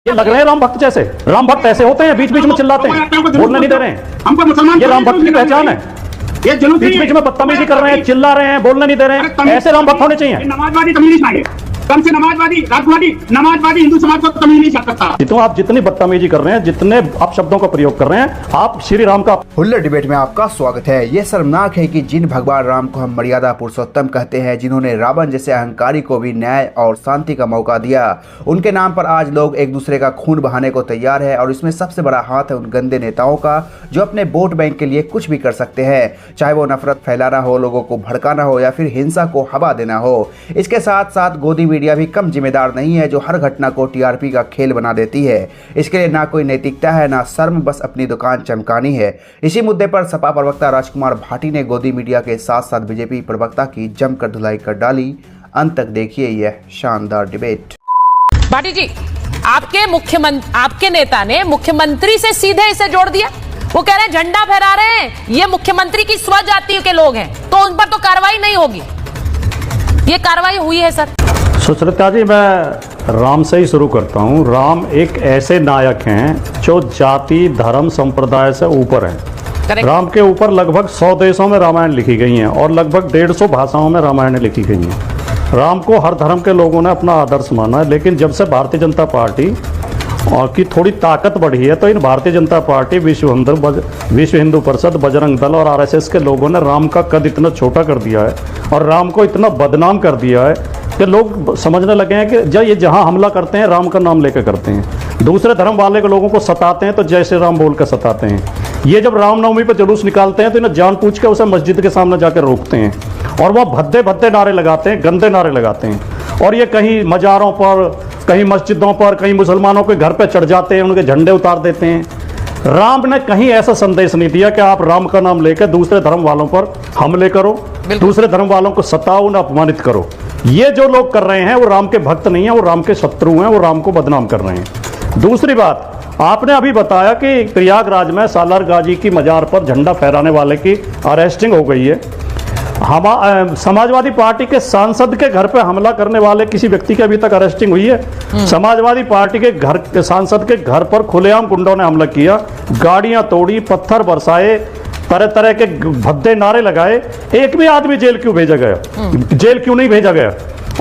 ये लग रहे हैं राम भक्त जैसे। राम भक्त ऐसे होते हैं, बीच बीच में चिल्लाते हैं, बोलने नहीं दे रहे हैं। हमको मुसलमान ये राम भक्त की पहचान है। ये जुलूस बीच बीच में बदतमीजी कर रहे हैं, चिल्ला रहे हैं, बोलने नहीं दे रहे हैं। ऐसे राम भक्त होने चाहिए। नमाजवादी तमीज नहीं है, कम से नमाजवादी राष्ट्रवादी नमाजवादी हिंदू समाज को तमीज नहीं कर सकता। तो आप जितनी बदतमीजी कर रहे हैं, जितने आप शब्दों का प्रयोग कर रहे हैं, आप श्री राम का हुल्लड़ डिबेट में आपका स्वागत है। ये शर्मनाक है कि जिन भगवान राम को हम मर्यादा पुरुषोत्तम कहते हैं, जिन्होंने रावण जैसे अहंकारी को भी न्याय और शांति का मौका दिया, उनके नाम पर आज लोग एक दूसरे का खून बहाने को तैयार है। और इसमें सबसे बड़ा हाथ है उन गंदे नेताओं का जो अपने वोट बैंक के लिए कुछ भी कर सकते हैं, चाहे वो नफरत फैलाना हो, लोगों को भड़काना हो या फिर हिंसा को हवा देना हो। इसके साथ साथ गोदी मीडिया भी कम जिम्मेदार नहीं है, जो हर घटना को टीआरपी का खेल बना देती है। इसके लिए ना कोई नैतिकता है ना शर्म, बस अपनी दुकान चमकानी है। इसी मुद्दे पर सपा प्रवक्ता राजकुमार भाटी ने गोदी मीडिया के साथ साथ बीजेपी प्रवक्ता की जमकर धुलाई कर डाली। अंत तक देखिए यह शानदार डिबेट। भाटी जी, आपके नेता ने मुख्यमंत्री से सीधे इसे जोड़ दिया। वो कह रहे हैं झंडा फहरा रहे हैं, ये मुख्यमंत्री की स्वजाति के लोग हैं, तो उन पर तो कार्रवाई नहीं होगी। ये कार्रवाई हुई है सर। सुचरिता जी, मैं राम से ही शुरू करता हूँ। राम एक ऐसे नायक हैं जो जाति धर्म संप्रदाय से ऊपर हैं। राम के ऊपर लगभग 100 देशों में रामायण लिखी गई हैं और लगभग 150 भाषाओं में रामायण लिखी गई हैं। राम को हर धर्म के लोगों ने अपना आदर्श माना है, लेकिन जब से भारतीय जनता पार्टी की थोड़ी ताकत बढ़ी है, तो इन भारतीय जनता पार्टी, विश्व हिंदू परिषद, बजरंग दल और आरएसएस के लोगों ने राम का कद इतना छोटा कर दिया है और राम को इतना बदनाम कर दिया है कि लोग समझने लगे हैं कि जब ये जहाँ हमला करते हैं राम का नाम लेकर करते हैं। दूसरे धर्म वाले के लोगों को सताते हैं तो जय श्री राम बोल कर सताते हैं। ये जब रामनवमी पर जुलूस निकालते हैं तो इन्हें जानबूझ के उसे मस्जिद के सामने जाकर रोकते हैं और वह भद्दे भद्दे नारे लगाते हैं, गंदे नारे लगाते हैं। और ये कहीं मज़ारों पर, कहीं मस्जिदों पर, कहीं मुसलमानों के घर पर चढ़ जाते हैं, उनके झंडे उतार देते हैं। राम ने कहीं ऐसा संदेश नहीं दिया कि आप राम का नाम लेकर दूसरे धर्म वालों पर हमले करो, दूसरे धर्म वालों को सताओ, उन्हें अपमानित करो। ये जो लोग कर रहे हैं वो राम के भक्त नहीं है, वो राम के शत्रु हैं, वो राम को बदनाम कर रहे हैं। दूसरी बात, आपने अभी बताया कि प्रयागराज में सालार गाजी की मजार पर झंडा फहराने वाले की अरेस्टिंग हो गई है। समाजवादी पार्टी के सांसद के घर पे हमला करने वाले किसी व्यक्ति की अभी तक अरेस्टिंग हुई है? समाजवादी पार्टी के घर के सांसद के घर पर खुलेआम गुंडों ने हमला किया, गाड़ियां तोड़ी, पत्थर बरसाए, तरह तरह के भद्दे नारे लगाए। एक भी आदमी जेल क्यों भेजा गया? जेल क्यों नहीं भेजा गया?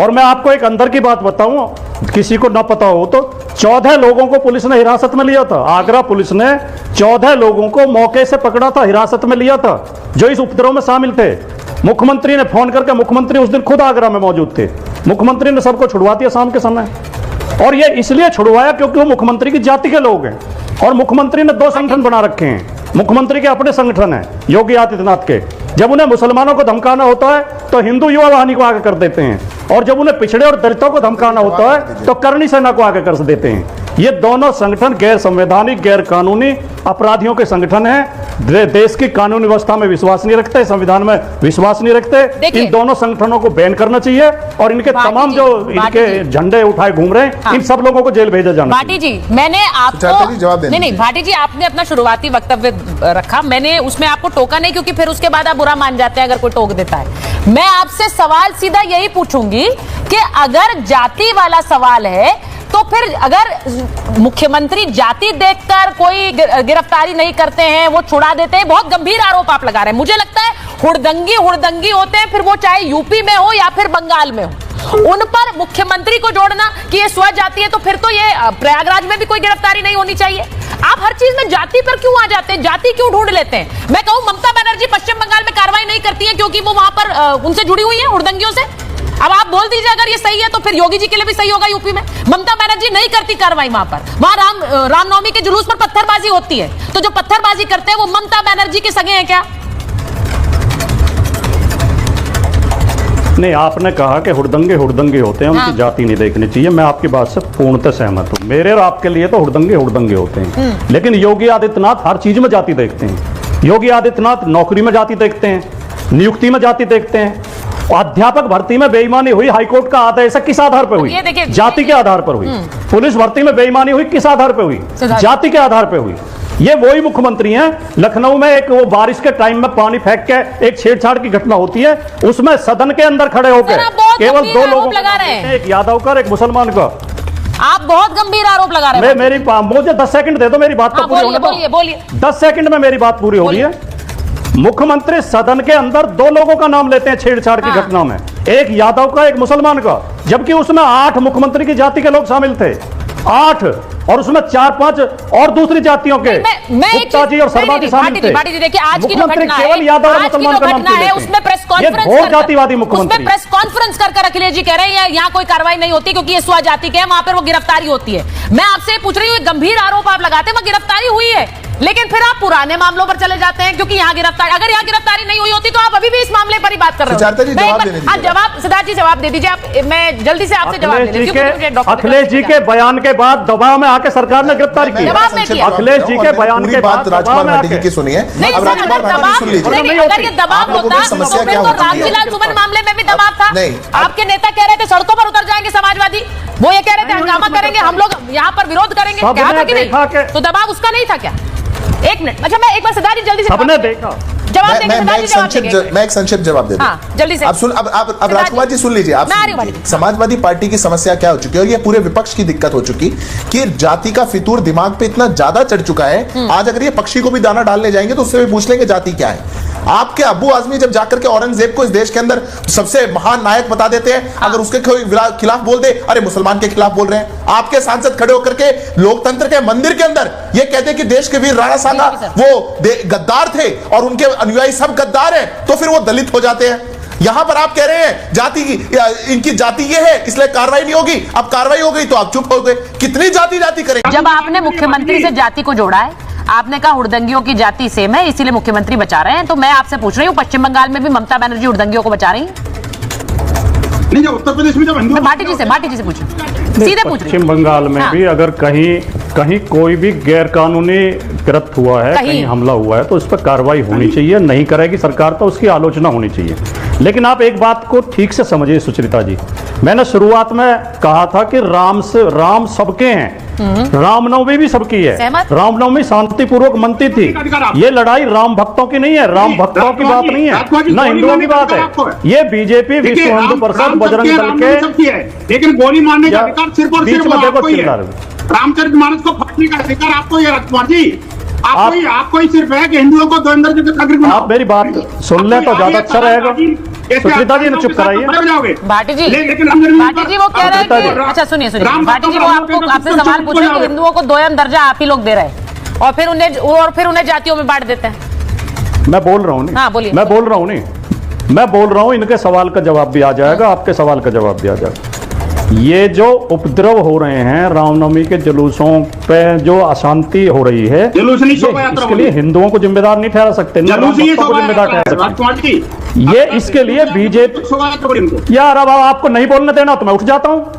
और मैं आपको एक अंदर की बात बताऊं, किसी को ना पता हो तो 14 लोगों को पुलिस ने हिरासत में लिया था। आगरा पुलिस ने 14 लोगों को मौके से पकड़ा था, हिरासत में लिया था, जो इस उपद्रव में शामिल थे। मुख्यमंत्री ने फोन करके, मुख्यमंत्री उस दिन खुद आगरा में मौजूद थे, मुख्यमंत्री ने सबको छुड़वा दिया शाम के समय। और ये इसलिए छुड़वाया क्योंकि वो मुख्यमंत्री की जाति के लोग हैं। और मुख्यमंत्री ने 2 संगठन बना रखे हैं। मुख्यमंत्री के अपने संगठन है योगी आदित्यनाथ के। जब उन्हें मुसलमानों को धमकाना होता है तो हिंदू युवा वाहिनी को आगे कर देते हैं, और जब उन्हें पिछड़े और दलितों को धमकाना होता है तो करणी सेना को आगे कर देते हैं। ये दोनों संगठन गैर संवैधानिक, गैर कानूनी अपराधियों के संगठन हैं। देश की कानून व्यवस्था में विश्वास नहीं रखते, संविधान में विश्वास नहीं रखते। इन दोनों संगठनों को बैन करना चाहिए और इनके तमाम जो इनके झंडे उठाए घूम रहे हैं, इन सब लोगों को जेल भेजा जाना। भाटी जी, मैंने आपको नहीं, भाटी जी, आपने अपना शुरुआती वक्तव्य रखा, मैंने उसमें आपको टोका नहीं, क्योंकि फिर उसके बाद आप बुरा मान जाते हैं अगर कोई टोक देता है। मैं आपसे सवाल सीधा यही पूछूंगी कि अगर जाति वाला सवाल है तो फिर अगर मुख्यमंत्री जाति देखकर कोई गिरफ्तारी नहीं करते हैं, वो छुड़ा देते हैं, बहुत गंभीर आरोप आप लगा रहे हैं। मुझे लगता है हुड़दंगी होते हैं, फिर वो चाहे यूपी में हो या फिर बंगाल में हो, उन पर मुख्यमंत्री को जोड़ना कि ये स्वजाति है, तो फिर तो ये प्रयागराज में भी कोई गिरफ्तारी नहीं होनी चाहिए। आप हर चीज में जाति पर क्यों आ जाते हैं, जाति क्यों ढूंढ लेते हैं? मैं कहूं ममता बनर्जी पश्चिम बंगाल में कार्रवाई नहीं करती है क्योंकि वो वहां पर उनसे जुड़ी हुई है हुड़दंगियों से। अब आप बोल दीजिए अगर ये सही है तो फिर योगी जी के लिए भी सही होगा। यूपी में ममता बनर्जी नहीं करती कार्रवाई, वहां रामनवमी के जुलूस पर पत्थरबाजी होती है, तो जो पत्थरबाजी करते हैं वो ममता बनर्जी के सगे हैं क्या? नहीं, आपने कहा कि हुड़दंगे होते हैं, उनकी जाति नहीं देखनी चाहिए। मैं आपकी बात से पूर्णतः सहमत हूँ। मेरे और आपके लिए तो हुड़दंगे होते हैं, लेकिन योगी आदित्यनाथ हर चीज में जाति देखते हैं। योगी आदित्यनाथ नौकरी में जाति देखते हैं, नियुक्ति में जाति देखते हैं। अध्यापक भर्ती में बेईमानी हुई, हाईकोर्ट का आदेश है, किस आधार पर हुई? जाति के आधार पर हुई। पुलिस भर्ती में बेईमानी हुई, किस आधार पर हुई? जाति के आधार पर हुई। ये वही मुख्यमंत्री हैं। लखनऊ में एक वो बारिश के टाइम में पानी फेंक के एक छेड़छाड़ की घटना होती है, उसमें सदन के अंदर खड़े होकर केवल 2 लोगों, एक यादव का, एक मुसलमान का, आप बहुत गंभीर आरोप लगा रहे हैं। मुझे 10 सेकंड दे दो, मेरी बात तो पूरी होने दो। बोलिए 10 सेकंड में मेरी बात पूरी हो रही है। मुख्यमंत्री सदन के अंदर 2 लोगों का नाम लेते हैं छेड़छाड़ की घटना में, एक यादव का, एक मुसलमान का, जबकि उसमें 8 मुख्यमंत्री की जाति के लोग शामिल थे, 8, और उसमें 4-5 और दूसरी जातियों के गुप्ता जी और शर्मा जी शामिल थे। देखिए आज की जो घटना केवल यादव और मुसलमान का नाम है उसमें प्रेस कॉन्फ्रेंस बहुत जातिवादी मुख्यमंत्री, उसमें प्रेस कॉन्फ्रेंस कर अखिलेश जी कह रहे हैं यहाँ कोई कार्रवाई नहीं होती क्योंकि ये स्वजाति के हैं, वहां पर वो गिरफ्तारी होती है। मैं आपसे पूछ रही हूँ, गंभीर आरोप आप लगाते हैं, वहां गिरफ्तारी हुई है, लेकिन फिर आप पुराने मामलों पर चले जाते हैं क्योंकि यहाँ गिरफ्तारी, अगर यहाँ गिरफ्तारी नहीं हुई होती तो आप अभी भी इस मामले पर ही बात कर रहे हो। जवाब सिद्धार्थ जी जवाब दे दीजिए आप, मैं जल्दी से आपसे जवाब ले लेती हूं। अखिलेश जी के बयान के बाद दबाव में आके सरकार ने गिरफ्तार किया। अखिलेश जी के बयान के बाद राजकुमार भाटी की सुनिए। अगर ये दबाव होता तो फिर तो रामविलास सुमन मामले में भी दबाव था। आपके नेता कह रहे थे सड़कों पर उतर जाएंगे समाजवादी, वो ये कह रहे थे हंगामा करेंगे, हम लोग यहाँ पर विरोध करेंगे, क्या था कि नहीं? तो दबाव उसका नहीं था क्या? एक मिनट, अच्छा मैं एक बार सिद्धार्थ जी जल्दी से सबने देखा जवाब देंगे। मैं एक संक्षिप्त जवाब दे दूं। जल्दी से। अब राजकुमार जी सुन लीजिए। आप समाजवादी पार्टी की समस्या क्या हो चुकी है, और ये पूरे विपक्ष की दिक्कत हो चुकी कि जाति का फितूर दिमाग पे इतना ज्यादा चढ़ चुका है। आज अगर ये पक्षी को भी दाना डालने जाएंगे तो उससे भी पूछ लेंगे जाति क्या है। आपके अब्बू आजमी जब जाकर के औरंगजेब को इस देश के अंदर सबसे महान नायक बता देते हैं, अगर उसके खिलाफ बोल दे, अरे मुसलमान के खिलाफ बोल रहे हैं। आपके सांसद खड़े होकर के लोकतंत्र के मंदिर के अंदर ये कहते हैं कि देश के वीर राणा सांगा वो गद्दार थे और उनके अनुयायी सब गद्दार हैं, तो फिर वो दलित हो जाते हैं। यहां पर आप कह रहे हैं जाति इनकी जाति ये है इसलिए कार्रवाई नहीं होगी। अब कार्रवाई हो गई तो आप चुप हो गए। कितनी जाति करेंगे? जब आपने मुख्यमंत्री से जाति को जोड़ा है, आपने कहा हुड़दंगियों की जाति सेम है इसीलिए मुख्यमंत्री बचा रहे हैं, तो मैं आपसे पूछ रही हूँ पश्चिम बंगाल में भी ममता बनर्जी हुड़दंगियों को बचा रही हैं? नहीं, जो उत्तर प्रदेश में जब हिंदू भाटी जी से पूछो, सीधे पूछ रही। पश्चिम बंगाल में भी अगर कहीं कोई भी गैर कानूनी कृत्य हुआ है, कहीं हमला हुआ है, तो उस पर कार्रवाई होनी चाहिए। नहीं करेगी सरकार तो उसकी आलोचना होनी चाहिए। लेकिन आप एक बात को ठीक से समझिए सुचरिता जी, मैंने शुरुआत में कहा था कि राम सबके हैं, रामनवमी भी सबकी है। रामनवमी शांतिपूर्वक मनती थी। ये लड़ाई राम भक्तों की नहीं है, राम भक्तों की बात नहीं है, ना हिंदुओं की बात है। ये बीजेपी, विश्व हिंदू परिषद, बजरंग दल के, लेकिन गोली मारने का अधिकार सिर्फ और सिर्फ आपको ही है। रामचरितमानस को फाड़ने का अधिकार आपको ही है राजकुमार जी। आपको ही सिर्फ है कि हिंदुओं को नागरिक। आप मेरी बात सुन ले तो ज्यादा अच्छा रहेगा। सुचरिता जी ने चुप कराइए। भाटी जी वो कह रहे हैं कि अच्छा सुनिए भाटी जी वो आपसे सवाल पूछ रहे हैं कि हिंदुओं को दोयम दर्जा आप ही लोग दे रहे हैं और फिर उन्हें जातियों में बांट देते हैं। मैं बोल रहा हूँ नहीं, बोलिए। मैं बोल रहा हूँ इनके सवाल का जवाब भी आ जाएगा, आपके सवाल का जवाब भी आ जाएगा। ये जो उपद्रव हो रहे हैं रामनवमी के जुलूसों पे, जो अशांति हो रही है, इसके लिए हिंदुओं को जिम्मेदार नहीं ठहरा सकते, जिम्मेदार ठहरा सकते। ये इसके लिए बीजेपी यार, अब आपको नहीं बोलने देना तो मैं उठ जाता हूँ।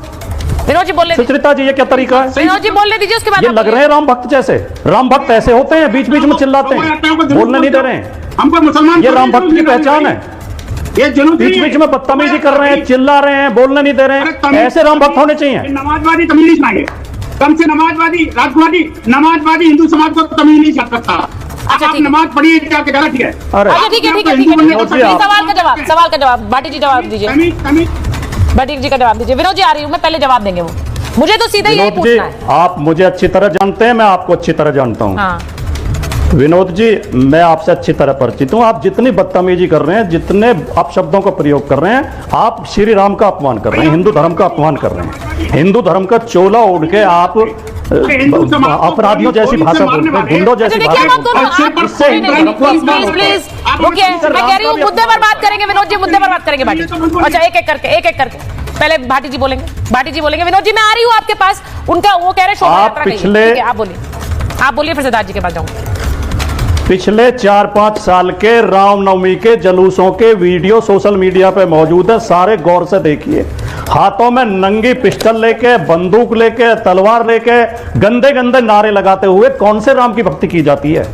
विनोद जी बोल सुचरिता जी ये क्या तरीका है? विनोद जी बोलने दीजिए, उसके बाद ये लग रहे हैं राम भक्त जैसे। राम भक्त ऐसे होते हैं, बीच बीच में चिल्लाते हैं, बोलने नहीं दे रहे हैं। हमको मुसलमान, ये राम भक्त की पहचान है। ये बीच बीच में बदतमीजी कर रहे हैं, चिल्ला रहे हैं, बोलने नहीं दे रहे हैं। ऐसे राम भक्त होने चाहिए। नमाजवादी तमीज नहीं सुनाइए, कम से नमाजवादी राजकुमार जी, नमाजवादी हिंदू समाज को तमीज नहीं कर सकता। अच्छा, आप नमाज पढ़िए क्या गलत है? ठीक है। सवाल का जवाब भाटी जी जवाब दीजिए। भाटी जी का जवाब दीजिए। विनोद जी आ रही हूँ मैं, पहले जवाब देंगे वो। मुझे तो सीधे यही पूछना है। आप मुझे अच्छी तरह जानते हैं, मैं आपको अच्छी तरह जानता हूँ। विनोद जी मैं आपसे अच्छी तरह परिचित हूं। आप जितनी बदतमीजी कर रहे हैं, जितने आप शब्दों का प्रयोग कर रहे हैं, आप श्री राम का अपमान कर रहे हैं, हिंदू धर्म का अपमान कर रहे हैं। हिंदू धर्म का चोला ओढ़ के आप अपराधियों जैसी भाषा बोलते हैं, गुंडों जैसी भाषा बोलते हैं। इससे हिंदू धर्म को अपमान होता है। मैं कह रही हूँ मुद्दे पर बात करेंगे विनोद जी, मुद्दे पर बात करेंगे भाटी। अच्छा एक एक करके पहले भाटी जी बोलेंगे। विनोद जी मैं आ रही हूँ आपके पास। उनका वो कह रहे शोभा यात्रा नहीं है। आप बोलिए फिर सिद्धार्थ जी के पास जाऊंगा। पिछले 4-5 साल के रामनवमी के जुलूसों के वीडियो सोशल मीडिया पे मौजूद है, सारे गौर से देखिए। हाथों में नंगी पिस्टल लेके, बंदूक लेके, तलवार लेके, गंदे गंदे नारे लगाते हुए कौन से राम की भक्ति की जाती है?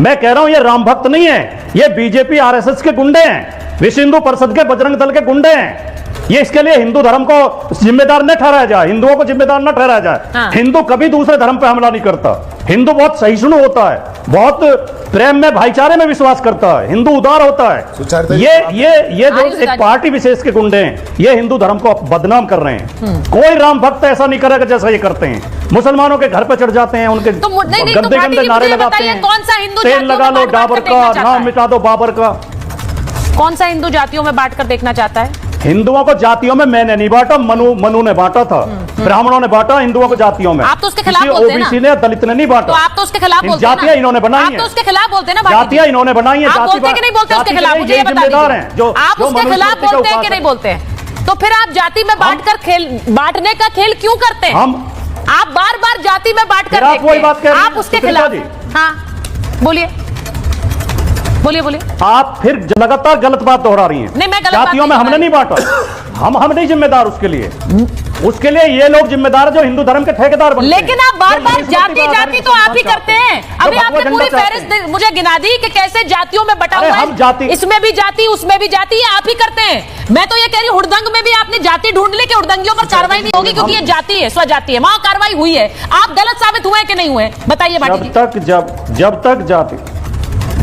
मैं कह रहा हूं ये राम भक्त नहीं है, ये बीजेपी आरएसएस के गुंडे हैं, विश्व हिंदू परिषद के, बजरंग दल के गुंडे हैं। ये इसके लिए हिंदू धर्म को जिम्मेदार न ठहराया जाए, हिंदुओं को जिम्मेदार न ठहराया जाए। हिंदू कभी दूसरे धर्म पे हमला नहीं करता। हिंदू बहुत सहिष्णु होता है, बहुत प्रेम में, भाईचारे में विश्वास करता है, हिंदू उदार होता है। ये जो एक पार्टी विशेष के गुंडे हैं, ये हिंदू धर्म को बदनाम कर रहे हैं। कोई राम भक्त ऐसा नहीं करेगा जैसा ये करते हैं। मुसलमानों के घर पे चढ़ जाते हैं, उनके गंदे गंदे नारे लगाते हैं, कौन सा हिंदू तेल लगा लो डाबर का, नाम मिटा दो बाबर का। कौन सा हिंदू जातियों में बांटकर देखना चाहता है? हिंदुओं को जातियों में मैंने नहीं बांटा, मनु ने बांटा था, ब्राह्मणों ने बांटा हिंदुओं को जातियों में। आप तो उसके खिलाफ बोलते हैं ना? ओबीसी ने, दलित ने नहीं बांटा। तो आप तो उसके खिलाफ बोलते हैं ना? जातियां इन्होंने बनाई हैं। आप तो उसके खिलाफ बोलते हैं ना? जातियां इन्होंने बनाई हैं। आप बोलते हैं कि नहीं बोलते उसके खिलाफ? मुझे ये बता दीजिए, आप उसके खिलाफ बोलते हैं कि नहीं बोलते हैं? तो फिर आप जाति में बांटने का खेल क्यों करते हैं? आप बार बार जाति में बांटकर देखते हैं, आप उसके खिलाफ। हाँ बोलिए बोलिए बोलिए। आप फिर लगातार गलत बात दोहरा रही हैं। नहीं, मैं गलत जातियों में हमने नहीं बांटा, हम नहीं जिम्मेदार उसके लिए। उसके लिए ये लोग जिम्मेदार है जो हिंदू धर्म के ठेकेदार बनते हैं। लेकिन आप बार बार जाति तो आप ही करते हैं। अभी आपने पूरी फहरिस्त मुझे गिना दी कि कैसे जातियों में बटा हुआ है, इसमें भी जाति उसमें भी जाति, ये आप ही करते हैं। मैं तो ये कह रही हूँ, हुड़दंग में भी आपने जाति ढूंढ ली कि हुड़दंगियों पर कार्रवाई नहीं होगी क्योंकि ये जाति है, स्वजाति है, वहां कार्रवाई हुई है। आप गलत साबित हुए कि नहीं हुए, बताइए भाटी जी।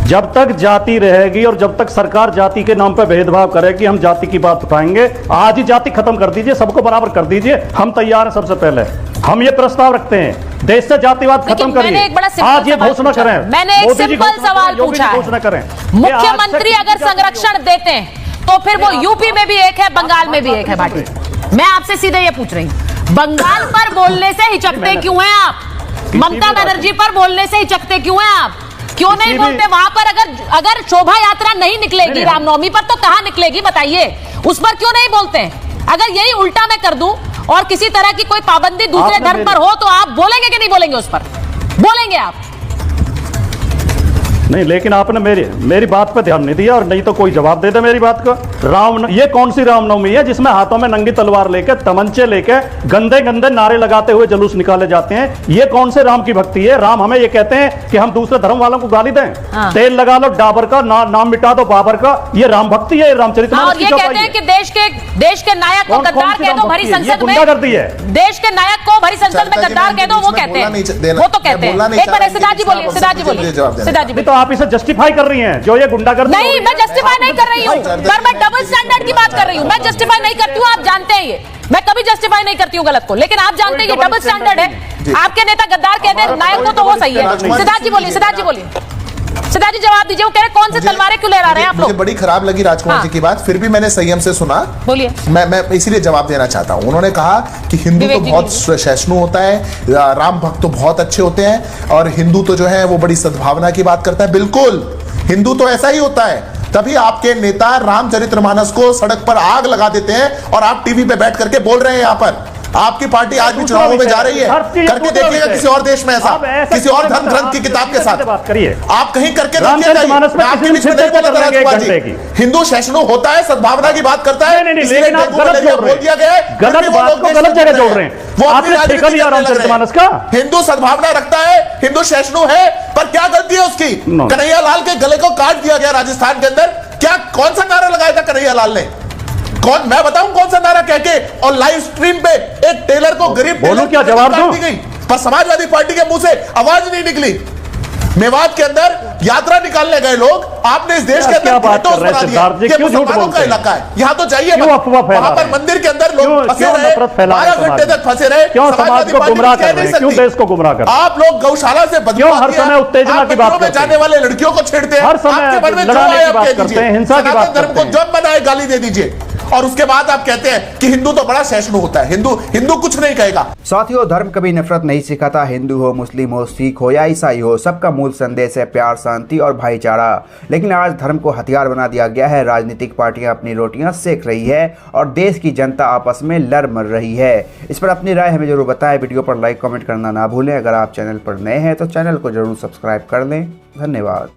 जब तक जाति रहेगी और जब तक सरकार जाति के नाम पर भेदभाव करेगी, हम जाति की बात उठाएंगे। आज ही जाति खत्म कर दीजिए, सबको बराबर कर दीजिए, हम तैयार हैं। सबसे पहले हम ये प्रस्ताव रखते हैं, देश से जातिवाद खत्म करिए। आज ये घोषणा करें, मैंने एक सिंपल सवाल पूछा है, घोषणा करें। मुख्यमंत्री अगर संरक्षण देते हैं तो फिर वो यूपी में भी एक है, बंगाल में भी एक है। भाटी, मैं आपसे सीधे ये पूछ रही हूँ, बंगाल पर बोलने से हिचकते क्यों हैं आप? ममता बनर्जी पर बोलने से हिचकते क्यों हैं आप? क्यों नहीं बोलते? वहां पर अगर शोभा यात्रा नहीं निकलेगी रामनवमी पर तो कहां निकलेगी बताइए? उस पर क्यों नहीं बोलते? अगर यही उल्टा मैं कर दूं और किसी तरह की कोई पाबंदी दूसरे धर्म पर हो तो आप बोलेंगे कि नहीं बोलेंगे? उस पर बोलेंगे आप? नहीं, लेकिन आपने मेरी बात पे ध्यान नहीं दिया, और नहीं तो कोई जवाब दे दे मेरी बात का। ये कौन सी रामनवमी है जिसमें हाथों में नंगी तलवार लेके, तमंचे लेके, गंदे गंदे नारे लगाते हुए जुलूस निकाले जाते हैं? ये कौन से राम की भक्ति है? राम हमें ये कहते हैं कि हम दूसरे धर्म वालों को गाली दें? तेल लगा लो डाबर का, नाम मिटा दो बाबर का, ये राम भक्ति है? रामचरितमानस की कहते हैं कि देश के नायक को गद्दार कह दो भरी संसद में, देश के नायक को भरी संसद में गद्दार कह दो, वो कहते हैं, वो तो कहते हैं। एक बार सिद्धार्थ जी बोलिए, सिद्धार्थ जी। तो आप इसे जस्टिफाई कर रही हैं जो ये गुंडागर्दी? नहीं, मैं जस्टिफाई नहीं कर रही हूँ, पर मैं डबल स्टैंडर्ड की बात कर रही हूँ। मैं जस्टिफाई नहीं करती हूँ, आप जानते हैं ये। मैं कभी जस्टिफाई नहीं करती हूँ गलत को, लेकिन आप जानते हैं ये डबल स्टैंडर्ड है। आपके नेता गद्दार कहते हैं नायक को, तो वो सही है। सिद्धार्थ जी बोलिए, सिद्धार्थ जी बोलिए, सिद्धार्थ जी जवाब दीजिए। वो कह रहे कौन से तलवारें क्यों ले रहे हैं आप लोग? मुझे बड़ी खराब लगी राजकुमार जी की बात, फिर भी मैंने संयम से सुना। बोलिए। मैं इसीलिए जवाब देना चाहता हूं। उन्होंने कहा कि हिंदू तो बहुत सहिष्णु होता है, राम भक्त तो बहुत अच्छे होते हैं, और हिंदू तो जो है वो बड़ी सद्भावना की बात करता है। बिल्कुल, हिंदू तो ऐसा ही होता है। तभी आपके नेता रामचरितमानस को सड़क पर आग लगा देते हैं और आप टीवी पे बैठ करके बोल रहे हैं। यहाँ पर आपकी पार्टी आज भी चुनावों में जा रही है, करके देखिएगा किसी और देश में ऐसा, किसी और धर्म ग्रंथ की किताब के साथ बात करिए। आप कहीं करके देखिए, हिंदू सहिष्णु होता है, सद्भावना की बात करता है, बोल दिया गया है, गलत बात को गलत जगह जोड़ रहे हैं। वो आपने रामचरितमानस का हिंदू सद्भावना रखता है, हिंदू सहिष्णु है, पर क्या गलती है उसकी? कन्हैया लाल के गले को काट दिया गया राजस्थान के अंदर। क्या कौन सा नारा लगाया था कन्हैया लाल ने? कौन, मैं बताऊं कौन सा नारा कह के? और लाइव स्ट्रीम पे एक टेलर को गरीब बोलूं क्या जवाब दूं? दी गई, पर समाजवादी पार्टी के मुंह से आवाज नहीं निकली। मेवात के अंदर यात्रा निकालने गए लोग, आपने इस देश के अंदर मुसलमानों का इलाका है, यहाँ तो जाइए, वहां पर मंदिर के अंदर लोग फंसे रहे, 12 घंटे तक फंसे रहे। समाज को गुमराह कर रहे हैं, क्यों देश को गुमराह कर रहे हैं? आप लोग गौशाला से क्यों हर समय उत्तेजना की बात करते हैं? जाने वाले लड़कियों को छेड़ते हैं, हर समय लड़ाने की बात करते हैं, हिंसा की बात करते हैं। धर्म को जब बनाए गाली दे दीजिए, और उसके बाद आप कहते हैं कि हिंदू तो बड़ा सहिष्णु होता है। हिंदू कुछ नहीं कहेगा। साथियों, धर्म कभी नफरत नहीं सिखाता। हिंदू हो, मुस्लिम हो, सिख हो या ईसाई हो, सबका मूल संदेश है प्यार, शांति और भाईचारा। लेकिन आज धर्म को हथियार बना दिया गया है। राजनीतिक पार्टियां अपनी रोटियां सेक रही है और देश की जनता आपस में लड़ मर रही है। इस पर अपनी राय हमें जरूर बताएं। वीडियो पर लाइक कमेंट करना ना भूलें। अगर आप चैनल पर नए हैं तो चैनल को जरूर सब्सक्राइब कर लें। धन्यवाद।